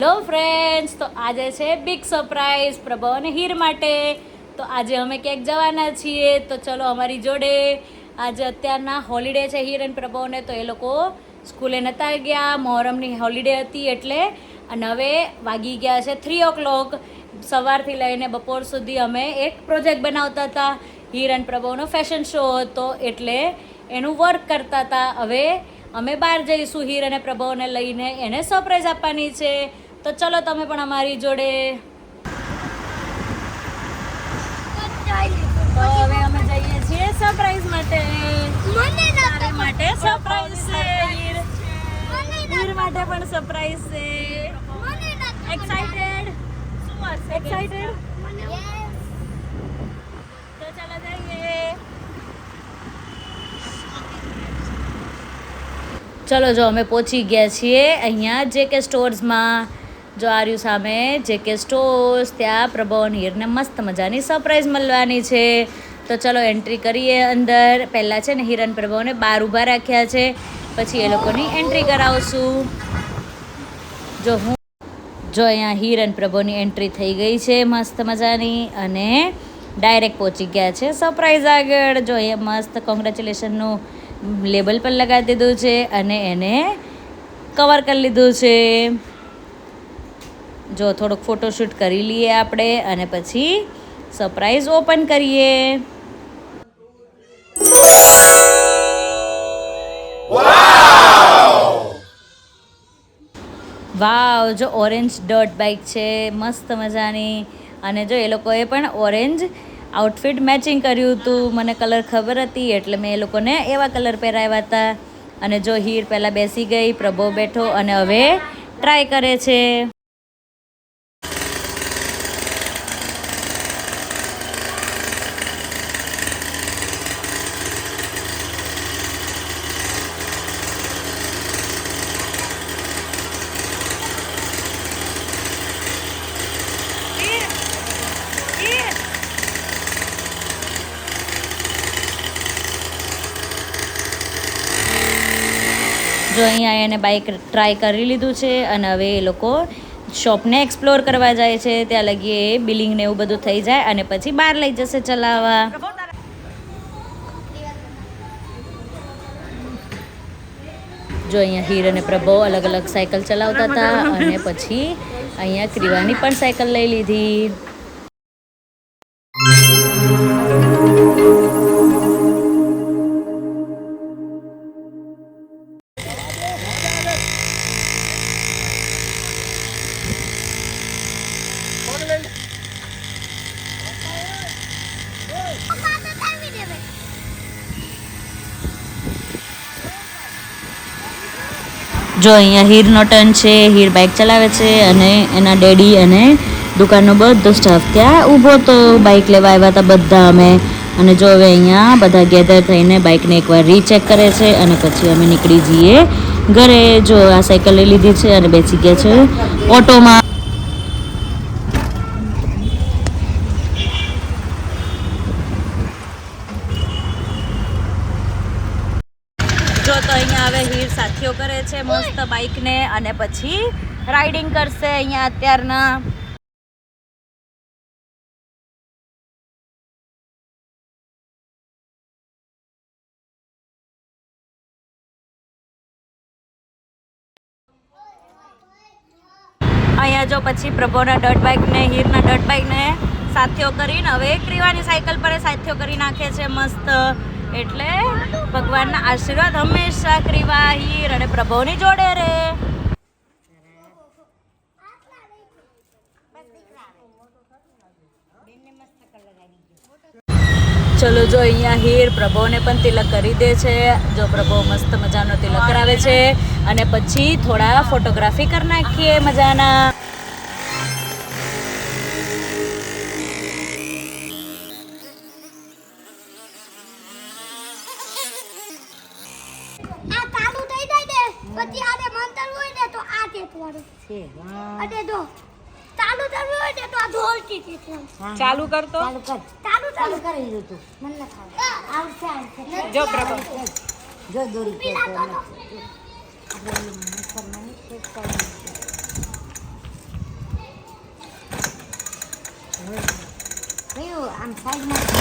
Hello friends, તો આજે છે બિગ સરપ્રાઈઝ પ્રભવ અને હીર માટે. તો આજે અમે ક્યાંક જવાના છીએ, તો ચલો અમારી જોડે. આજે અત્યારના હોલિડે છે હીર અને પ્રભવને, તો એ લોકો સ્કૂલે નહોતા ગયા, મોહરમની હોલિડે હતી એટલે. અને હવે વાગી ગયા છે 3 o'clock. સવારથી લઈને બપોર સુધી અમે એક પ્રોજેક્ટ બનાવતા હતા. હીર અને પ્રભવનો ફેશન શો હતો એટલે એનું વર્ક કરતા હતા. હવે અમે બહાર જઈશું હીર અને પ્રભવને લઈને, એને સરપ્રાઈઝ આપવાની છે. તો ચલો તમે પણ અમારી જોડે. તો હવે અમે જઈએ છીએ સરપ્રાઈઝ માટે. તારે માટે સરપ્રાઈઝ છે, હીર માટે પણ સરપ્રાઈઝ છે. એક્સાઇટેડ? એક્સાઇટેડ? તો ચલો જઈએ. ચલો જો અમે પહોંચી ગયા છીએ અહીંયા JK સ્ટોર્સમાં. જો આર્યુ સામે JK સ્ટોર્સ, ત્યાં પ્રભવ અને હીરને મસ્ત મજાની સરપ્રાઈઝ મળવાની છે. તો ચલો એન્ટ્રી કરીએ અંદર. પહેલાં છે ને હીર અને પ્રભવને બહાર ઊભા રાખ્યા છે, પછી એ લોકોની એન્ટ્રી કરાવશું. જો અહીંયા હીર અને પ્રભવની એન્ટ્રી થઈ ગઈ છે મસ્ત મજાની, અને ડાયરેક્ટ પહોંચી ગયા છે સરપ્રાઈઝ આગળ. જો અહીંયા મસ્ત કોંગ્રેચ્યુલેશનનું લેબલ પર લગાવી દીધું છે અને એને કવર કરી લીધું છે. જો થોડોક ફોટોશૂટ કરી લઈએ આપણે અને પછી સરપ્રાઈઝ ઓપન કરીએ. વાવ, જો ઓરેન્જ ડર્ટ બાઇક છે મસ્ત મજાની. અને જો એ લોકોએ પણ ઓરેન્જ આઉટફિટ મેચિંગ કર્યું હતું. મને કલર ખબર હતી એટલે મેં એ લોકોને એવા કલર પહેરાવ્યા હતા. અને જો હીર પહેલાં બેસી ગઈ, પ્રભવ બેઠો અને હવે ટ્રાય કરે છે. જો અહીંયા એને બાઇક ટ્રાય કરી લીધું છે અને હવે એ લોકો શોપને એક્સપ્લોર કરવા જાય છે. ત્યાં લગી એ બિલિંગ ને એવું બધું થઈ જાય અને પછી બહાર લઈ જશે ચલાવવા. જો અહીંયા હીર અને પ્રભવ અલગ અલગ સાયકલ ચલાવતા હતા અને પછી અહીંયા ક્રિવાની પણ સાયકલ લઈ લીધી. જો અહીંયા હીરનો ટર્ન છે. હીર બાઇક ચલાવે છે અને એના ડેડી અને દુકાનનો બધો સ્ટાફ ત્યાં ઊભો તો. બાઇક લેવા આવ્યા હતા બધા અમે. અને જો હવે અહીંયા બધા ગેધર થઈને બાઇકને એકવાર રીચેક કરે છે અને પછી અમે નીકળી જઈએ ઘરે. જો આ સાયકલ લઈ લીધી છે અને બેસી ગયા છે ઓટોમાં. જો તો અહીંયા હવે હીર સાથીઓ કરે છે મસ્ત બાઇકને અને પછી રાઇડિંગ કરશે અહીંયા અત્યારના. અહીંયા જો પછી પ્રભવના ડર્ટ બાઇકને, હીરના ડર્ટ બાઇકને સાથીઓ કરીને હવે ક્રિવાની સાયકલ પર સાથીઓ કરી નાખે છે મસ્ત. એટલે ભગવાનના આશીર્વાદ હંમેશા ક્રિવા, હીર અને પ્રભવની જોડે રહે. ચલો જો અહીંયા હીર પ્રભવને પણ તિલક કરી દે છે. જો પ્રભવ મસ્ત મજાનો તિલક કરાવે છે અને પછી થોડા ફોટોગ્રાફી કરી નાખીએ મજાના. પછી આને મંતર હોય ને તો આ ટેપવાનું છે. અને જો ચાલુ કરવું હોય ને તો આ ઢોલકી ટેપવાનું. ચાલુ કર તો. ચાલુ કરી દીધું તું. મને ન ખાવ. આવશે. જો પ્રભુ જો દોરી કે આપણે સાઈડમાં